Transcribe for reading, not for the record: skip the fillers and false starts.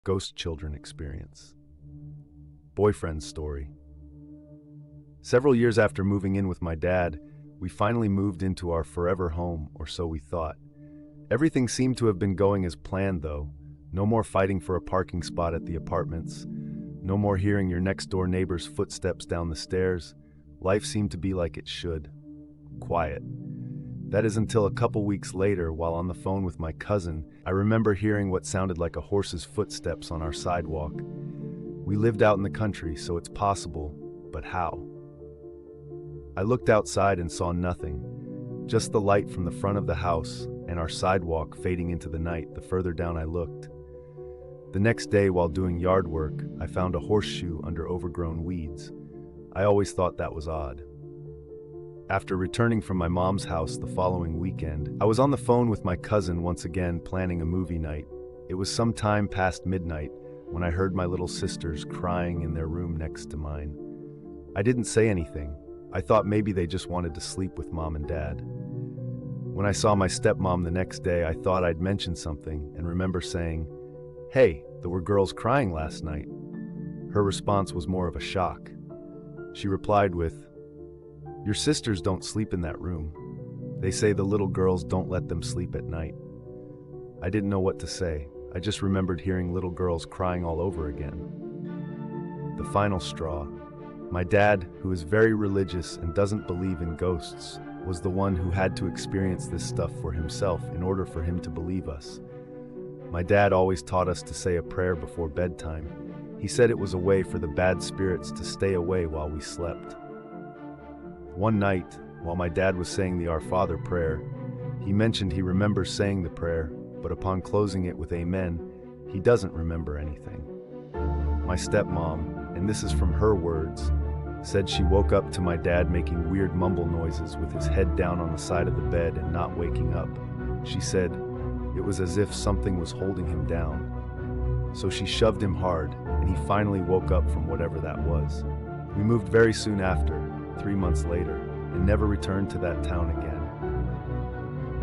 Ghost children experience. Boyfriend's story. Several years after moving in with my dad, we finally moved into our forever home, or so we thought. Everything seemed to have been going as planned, though. No more fighting for a parking spot at the apartments. No more hearing your next-door neighbor's footsteps down the stairs. Life seemed to be like it should. Quiet. That is until a couple weeks later, while on the phone with my cousin, I remember hearing what sounded like a horse's footsteps on our sidewalk. We lived out in the country, so it's possible, but how? I looked outside and saw nothing, just the light from the front of the house and our sidewalk fading into the night the further down I looked. The next day, while doing yard work, I found a horseshoe under overgrown weeds. I always thought that was odd. After returning from my mom's house the following weekend, I was on the phone with my cousin once again planning a movie night. It was some time past midnight when I heard my little sisters crying in their room next to mine. I didn't say anything. I thought maybe they just wanted to sleep with mom and dad. When I saw my stepmom the next day, I thought I'd mention something and remember saying, "Hey, there were girls crying last night." Her response was more of a shock. She replied with, "Your sisters don't sleep in that room. They say the little girls don't let them sleep at night." I didn't know what to say. I just remembered hearing little girls crying all over again. The final straw. My dad, who is very religious and doesn't believe in ghosts, was the one who had to experience this stuff for himself in order for him to believe us. My dad always taught us to say a prayer before bedtime. He said it was a way for the bad spirits to stay away while we slept. One night, while my dad was saying the Our Father prayer, he mentioned he remembers saying the prayer, but upon closing it with Amen, he doesn't remember anything. My stepmom, and this is from her words, said she woke up to my dad making weird mumble noises with his head down on the side of the bed and not waking up. She said it was as if something was holding him down. So she shoved him hard, and he finally woke up from whatever that was. We moved very soon after, 3 months later, and never returned to that town again.